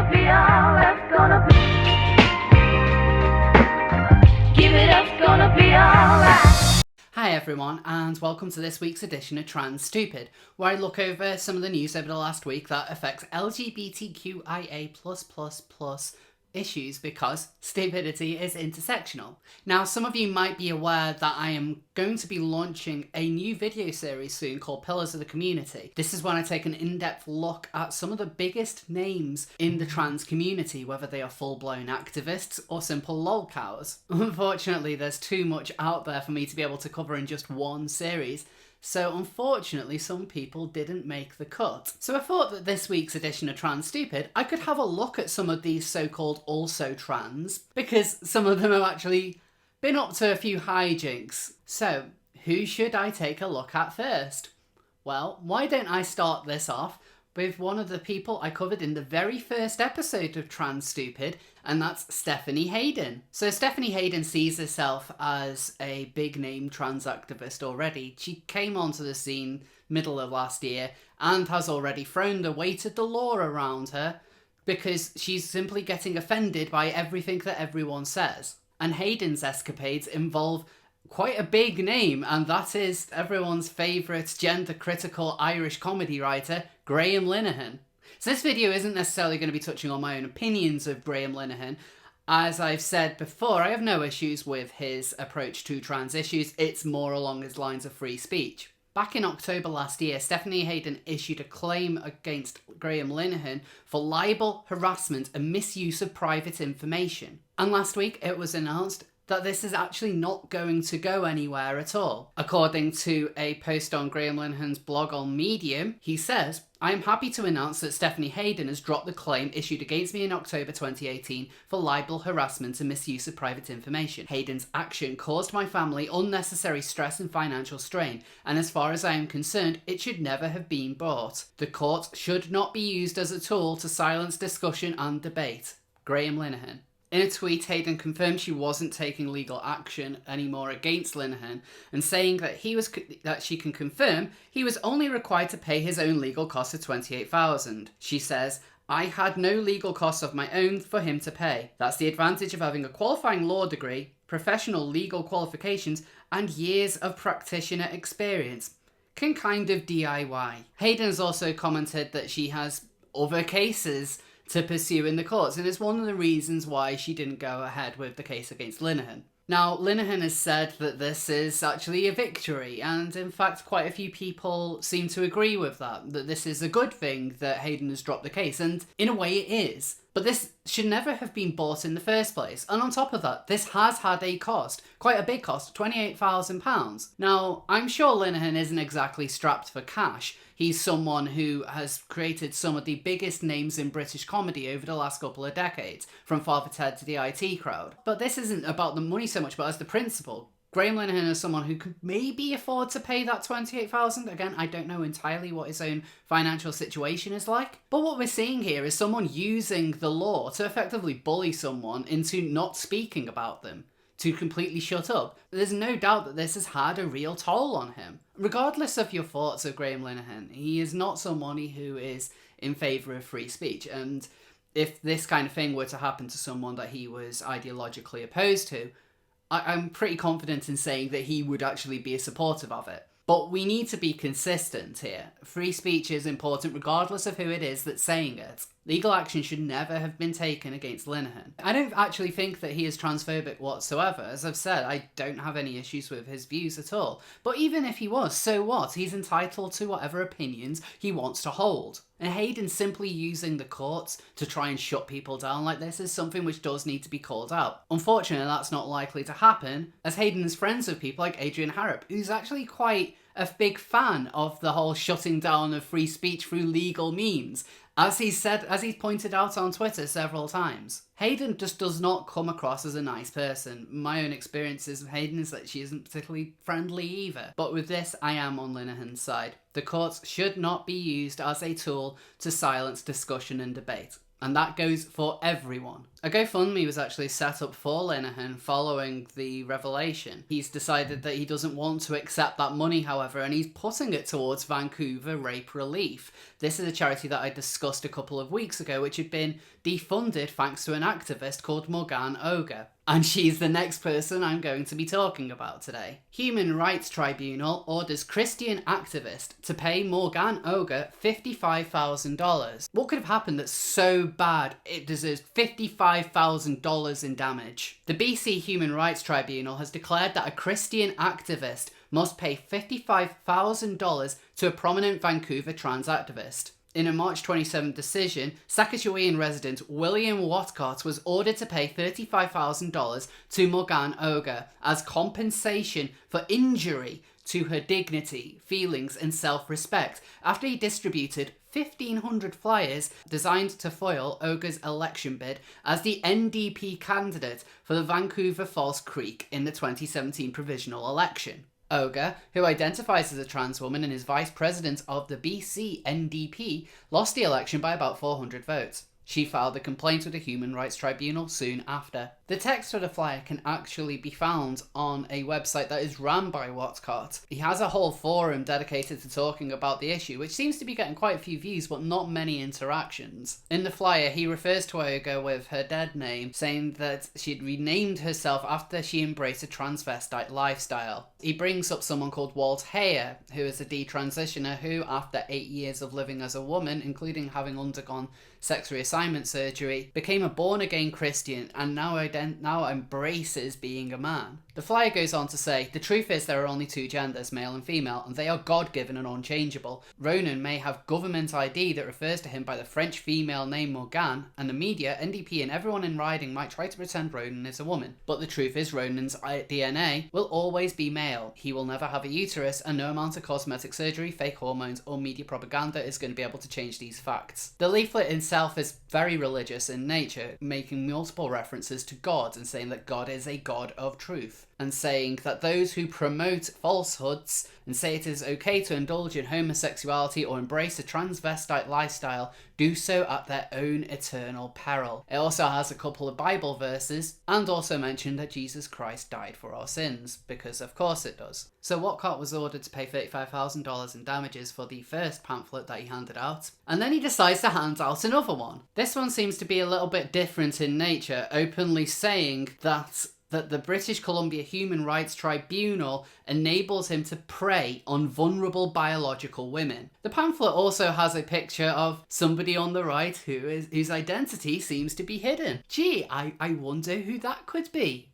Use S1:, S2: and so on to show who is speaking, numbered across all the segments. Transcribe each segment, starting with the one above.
S1: gonna be alright. It's gonna be. Give it up, it's gonna be alright.
S2: Hi everyone, and welcome to this week's edition of Trans Stupid, where I look over some of the news over the last week that affects LGBTQIA++ issues, because stupidity is intersectional. Now, some of you might be aware that I am going to be launching a new video series soon called Pillars of the Community. This is when I take an in-depth look at some of the biggest names in the trans community, whether they are full-blown activists or simple lolcows. Unfortunately, there's too much out there for me to be able to cover in just one series, so unfortunately some people didn't make the cut. So I thought that this week's edition of Trans Stupid, I could have a look at some of these so-called also trans, because some of them have actually been up to a few hijinks. So who should I take a look at first? Well, why don't I start this off with one of the people I covered in the very first episode of Trans Stupid, and that's Stephanie Hayden. So Stephanie Hayden sees herself as a big name trans activist already. She came onto the scene middle of last year and has already thrown the weight of the law around her because she's simply getting offended by everything that everyone says. And Hayden's escapades involve quite a big name, and that is everyone's favourite gender-critical Irish comedy writer, Graham Linehan. So this video isn't necessarily going to be touching on my own opinions of Graham Linehan. As I've said before, I have no issues with his approach to trans issues. It's more along his lines of free speech. Back in October last year, Stephanie Hayden issued a claim against Graham Linehan for libel, harassment and misuse of private information. And last week it was announced that this is actually not going to go anywhere at all. According to a post on Graham Linehan's blog on Medium, he says, "I am happy to announce that Stephanie Hayden has dropped the claim issued against me in October 2018 for libel, harassment and misuse of private information. Hayden's action caused my family unnecessary stress and financial strain, and as far as I am concerned, it should never have been brought. The court should not be used as a tool to silence discussion and debate." Graham Linehan. In a tweet, Hayden confirmed she wasn't taking legal action anymore against Linehan, and saying that she can confirm he was only required to pay his own legal costs of $28,000. She says, "I had no legal costs of my own for him to pay. That's the advantage of having a qualifying law degree, professional legal qualifications, and years of practitioner experience. Can kind of DIY." Hayden has also commented that she has other cases to pursue in the courts, and it's one of the reasons why she didn't go ahead with the case against Linehan. Now, Linehan has said that this is actually a victory, and in fact quite a few people seem to agree with that this is a good thing that Hayden has dropped the case, and in a way it is. But this should never have been bought in the first place. And on top of that, this has had a cost, quite a big cost, £28,000. Now, I'm sure Linehan isn't exactly strapped for cash. He's someone who has created some of the biggest names in British comedy over the last couple of decades, from Father Ted to the IT Crowd. But this isn't about the money so much, but as the principle. Graham Linehan is someone who could maybe afford to pay that $28,000. Again, I don't know entirely what his own financial situation is like. But what we're seeing here is someone using the law to effectively bully someone into not speaking about them, to completely shut up. There's no doubt that this has had a real toll on him. Regardless of your thoughts of Graham Linehan, he is not someone who is in favour of free speech. And if this kind of thing were to happen to someone that he was ideologically opposed to, I'm pretty confident in saying that he would actually be a supporter of it. But we need to be consistent here. Free speech is important regardless of who it is that's saying it. Legal action should never have been taken against Linehan. I don't actually think that he is transphobic whatsoever. As I've said, I don't have any issues with his views at all. But even if he was, so what? He's entitled to whatever opinions he wants to hold. And Hayden simply using the courts to try and shut people down like this is something which does need to be called out. Unfortunately, that's not likely to happen, as Hayden is friends with people like Adrian Harrop, who's actually quite a big fan of the whole shutting down of free speech through legal means, as he's pointed out on Twitter several times. Hayden just does not come across as a nice person. My own experiences of Hayden is that she isn't particularly friendly either. But with this, I am on Linehan's side. The courts should not be used as a tool to silence discussion and debate. And that goes for everyone. A GoFundMe was actually set up for Linehan following the revelation. He's decided that he doesn't want to accept that money, however, and he's putting it towards Vancouver Rape Relief. This is a charity that I discussed a couple of weeks ago, which had been defunded thanks to an activist called Morgane Oger. And she's the next person I'm going to be talking about today. Human Rights Tribunal orders Christian activist to pay Morgane Oger $55,000. What could have happened that's so bad it deserves $55,000 in damage? The BC Human Rights Tribunal has declared that a Christian activist must pay $55,000 to a prominent Vancouver trans activist. In a March 27 decision, Saskatchewan resident William Watcott was ordered to pay $35,000 to Morgane Oger as compensation for injury to her dignity, feelings and self-respect after he distributed 1,500 flyers designed to foil Oger's election bid as the NDP candidate for the Vancouver False Creek in the 2017 provincial election. Oger, who identifies as a trans woman and is vice president of the BC NDP, lost the election by about 400 votes. She filed a complaint with the Human Rights Tribunal soon after. The text for the flyer can actually be found on a website that is run by Watcott. He has a whole forum dedicated to talking about the issue, which seems to be getting quite a few views but not many interactions. In the flyer, he refers to Oger with her dead name, saying that she'd renamed herself after she embraced a transvestite lifestyle. He brings up someone called Walt Heyer, who is a detransitioner who, after 8 years of living as a woman, including having undergone sex reassignment surgery, became a born-again Christian and now embraces being a man. The flyer goes on to say, the truth is there are only two genders, male and female, and they are God-given and unchangeable. Ronan may have government ID that refers to him by the French female name Morgane, and the media, NDP and everyone in riding might try to pretend Ronan is a woman. But the truth is Ronan's DNA will always be male. He will never have a uterus, and no amount of cosmetic surgery, fake hormones or media propaganda is going to be able to change these facts. The leaflet itself is very religious in nature, making multiple references to God and saying that God is a God of truth, and saying that those who promote falsehoods and say it is okay to indulge in homosexuality or embrace a transvestite lifestyle do so at their own eternal peril. It also has a couple of Bible verses and also mentioned that Jesus Christ died for our sins, because of course it does. So Watcott was ordered to pay $35,000 in damages for the first pamphlet that he handed out, and then he decides to hand out another one. This one seems to be a little bit different in nature, openly saying that the British Columbia Human Rights Tribunal enables him to prey on vulnerable biological women. The pamphlet also has a picture of somebody on the right whose identity seems to be hidden. Gee, I wonder who that could be.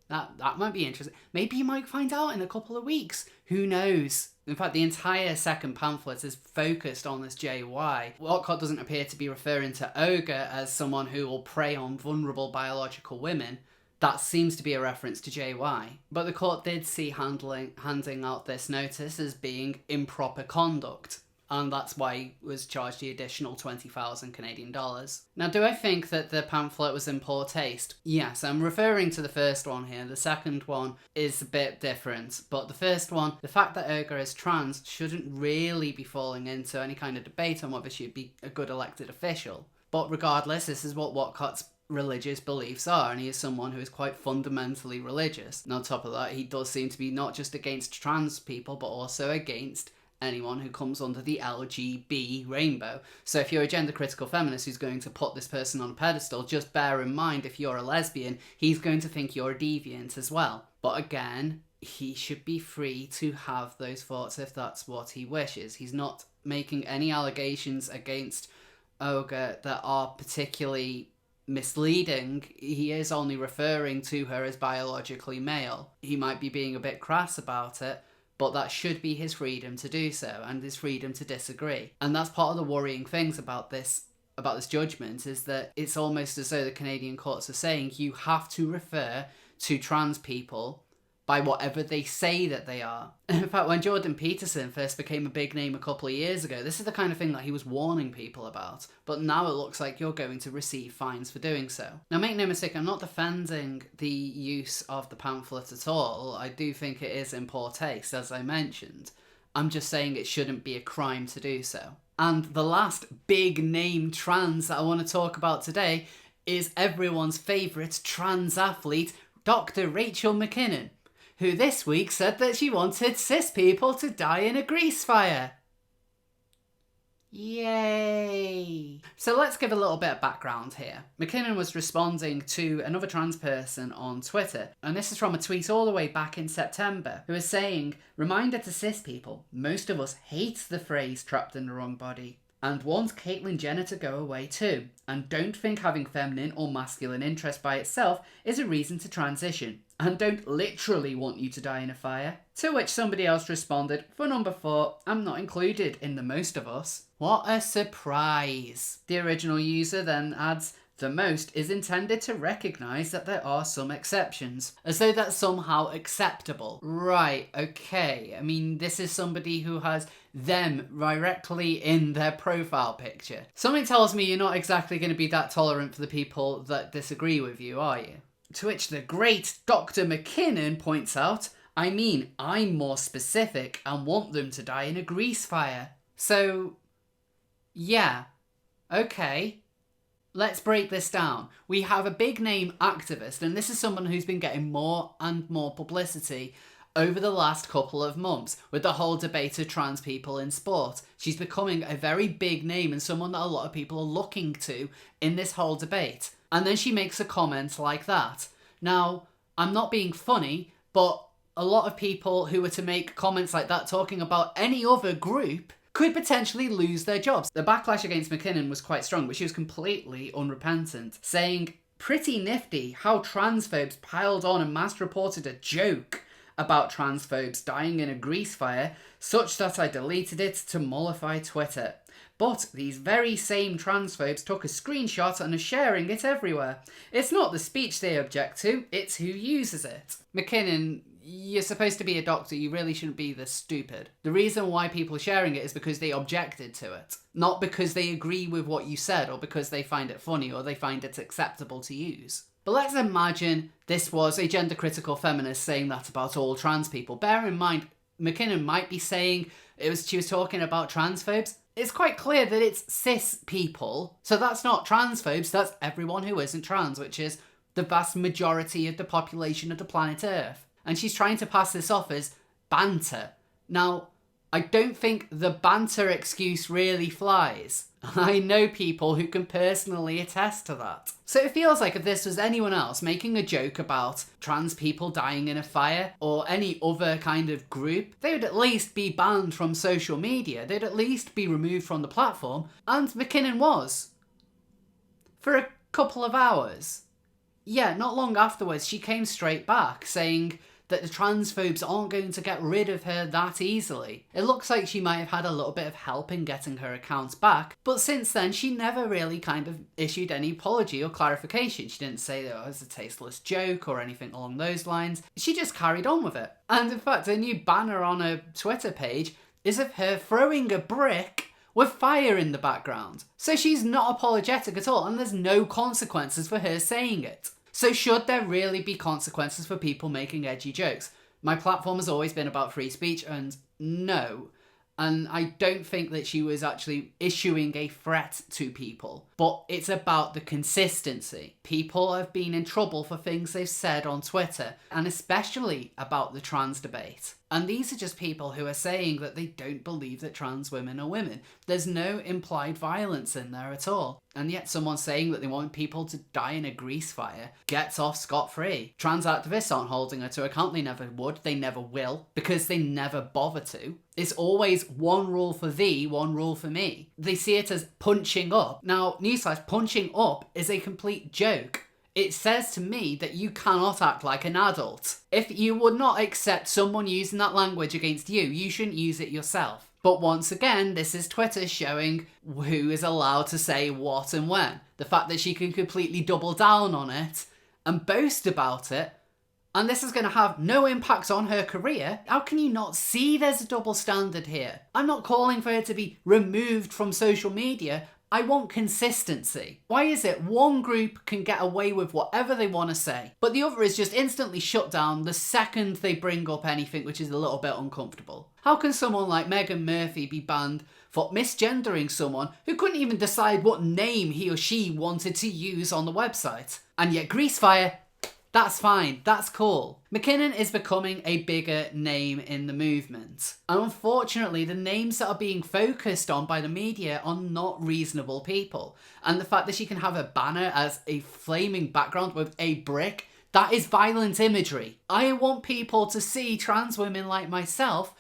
S2: That might be interesting. Maybe you might find out in a couple of weeks. Who knows? In fact, the entire second pamphlet is focused on this JY. Watcott doesn't appear to be referring to Oger as someone who will prey on vulnerable biological women. That seems to be a reference to JY. But the court did see handing out this notice as being improper conduct, and that's why he was charged the additional 20,000 Canadian dollars. Now, do I think that the pamphlet was in poor taste? Yes, I'm referring to the first one here. The second one is a bit different, but the first one, the fact that Oger is trans shouldn't really be falling into any kind of debate on whether she'd be a good elected official. But regardless, this is what Watcott's religious beliefs are, and he is someone who is quite fundamentally religious. And on top of that, he does seem to be not just against trans people, but also against anyone who comes under the LGB rainbow. So if you're a gender critical feminist who's going to put this person on a pedestal, just bear in mind, if you're a lesbian, he's going to think you're a deviant as well. But again, he should be free to have those thoughts if that's what he wishes. He's not making any allegations against Oger that are particularly misleading. He is only referring to her as biologically male. He might be being a bit crass about it, but that should be his freedom to do so, and his freedom to disagree. And that's part of the worrying things about this judgment, is that it's almost as though the Canadian courts are saying you have to refer to trans people by whatever they say that they are. In fact, when Jordan Peterson first became a big name a couple of years ago, this is the kind of thing that he was warning people about. But now it looks like you're going to receive fines for doing so. Now, make no mistake, I'm not defending the use of the pamphlet at all. I do think it is in poor taste, as I mentioned. I'm just saying it shouldn't be a crime to do so. And the last big name trans that I want to talk about today is everyone's favourite trans athlete, Dr. Rachel McKinnon, who this week said that she wanted cis people to die in a grease fire. Yay! So let's give a little bit of background here. McKinnon was responding to another trans person on Twitter, and this is from a tweet all the way back in September, who is saying, "Reminder to cis people, most of us hate the phrase trapped in the wrong body, and want Caitlyn Jenner to go away too, and don't think having feminine or masculine interest by itself is a reason to transition, and don't literally want you to die in a fire." To which somebody else responded, "For number 4, I'm not included in the most of us." What a surprise. The original user then adds, "The most is intended to recognise that there are some exceptions," as though that's somehow acceptable. Right, okay. I mean, this is somebody who has them directly in their profile picture. Something tells me you're not exactly going to be that tolerant for the people that disagree with you, are you? To which the great Dr. McKinnon points out, "I mean, I'm more specific and want them to die in a grease fire." So, yeah, okay. Let's break this down. We have a big name activist, and this is someone who's been getting more and more publicity over the last couple of months with the whole debate of trans people in sport. She's becoming a very big name and someone that a lot of people are looking to in this whole debate. And then she makes a comment like that. Now, I'm not being funny, but a lot of people who were to make comments like that talking about any other group could potentially lose their jobs. The backlash against McKinnon was quite strong, but she was completely unrepentant, saying, "Pretty nifty how transphobes piled on and mass reported a joke about transphobes dying in a grease fire, such that I deleted it to mollify Twitter. But these very same transphobes took a screenshot and are sharing it everywhere. It's not the speech they object to, it's who uses it." McKinnon, you're supposed to be a doctor, you really shouldn't be this stupid. The reason why people are sharing it is because they objected to it, not because they agree with what you said or because they find it funny or they find it acceptable to use. But let's imagine this was a gender-critical feminist saying that about all trans people. Bear in mind, McKinnon might be saying she was talking about transphobes. It's quite clear that it's cis people, so that's not transphobes, that's everyone who isn't trans, which is the vast majority of the population of the planet Earth. And she's trying to pass this off as banter. Now, I don't think the banter excuse really flies. I know people who can personally attest to that. So it feels like if this was anyone else making a joke about trans people dying in a fire or any other kind of group, they would at least be banned from social media. They'd at least be removed from the platform. And McKinnon was. For a couple of hours. Yeah, not long afterwards, she came straight back saying that the transphobes aren't going to get rid of her that easily. It looks like she might have had a little bit of help in getting her accounts back, but since then she never really kind of issued any apology or clarification. She didn't say that it was a tasteless joke or anything along those lines. She just carried on with it. And in fact, a new banner on her Twitter page is of her throwing a brick with fire in the background. So she's not apologetic at all, and there's no consequences for her saying it. So should there really be consequences for people making edgy jokes? My platform has always been about free speech, and no. And I don't think that she was actually issuing a threat to people. But it's about the consistency. People have been in trouble for things they've said on Twitter, and especially about the trans debate. And these are just people who are saying that they don't believe that trans women are women. There's no implied violence in there at all. And yet someone saying that they want people to die in a grease fire gets off scot-free. Trans activists aren't holding her to account. They never would. They never will. Because they never bother to. It's always one rule for thee, one rule for me. They see it as punching up. Now, newsflash, punching up is a complete joke. It says to me that you cannot act like an adult. If you would not accept someone using that language against you, you shouldn't use it yourself. But once again, this is Twitter showing who is allowed to say what and when. The fact that she can completely double down on it and boast about it, and this is going to have no impact on her career. How can you not see there's a double standard here? I'm not calling for her to be removed from social media. I want consistency. Why is it one group can get away with whatever they want to say, but the other is just instantly shut down the second they bring up anything which is a little bit uncomfortable? How can someone like Megan Murphy be banned for misgendering someone who couldn't even decide what name he or she wanted to use on the website. And yet Greasefire, that's fine, that's cool. McKinnon is becoming a bigger name in the movement. And unfortunately, the names that are being focused on by the media are not reasonable people. And the fact that she can have a banner as a flaming background with a brick, that is violent imagery. I want people to see trans women like myself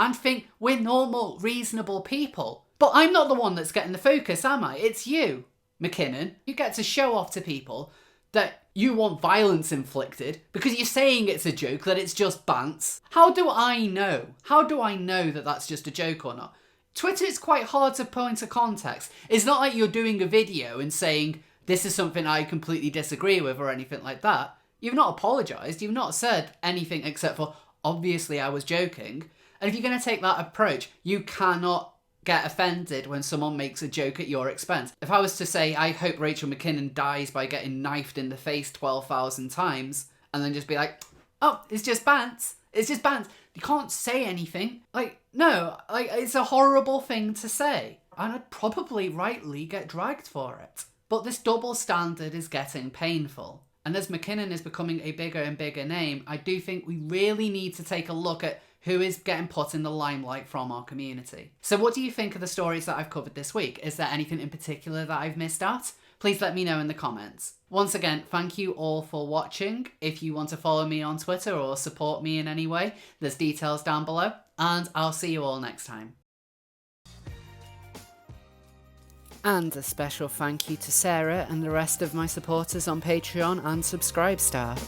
S2: and think we're normal, reasonable people. But I'm not the one that's getting the focus, am I? It's you, McKinnon. You get to show off to people that you want violence inflicted because you're saying it's a joke, that it's just bants. How do I know? How do I know that that's just a joke or not? Twitter is quite hard to point a context. It's not like you're doing a video and saying, this is something I completely disagree with or anything like that. You've not apologised. You've not said anything except for, obviously I was joking. And if you're going to take that approach, you cannot get offended when someone makes a joke at your expense. If I was to say, I hope Rachel McKinnon dies by getting knifed in the face 12,000 times, and then just be like, oh, it's just bants. It's just bants. You can't say anything. No, it's a horrible thing to say. And I'd probably rightly get dragged for it. But this double standard is getting painful. And as McKinnon is becoming a bigger and bigger name, I do think we really need to take a look at who is getting put in the limelight from our community. So what do you think of the stories that I've covered this week? Is there anything in particular that I've missed out? Please let me know in the comments. Once again, thank you all for watching. If you want to follow me on Twitter or support me in any way, there's details down below. And I'll see you all next time. And a special thank you to Sarah and the rest of my supporters on Patreon and Subscribestar.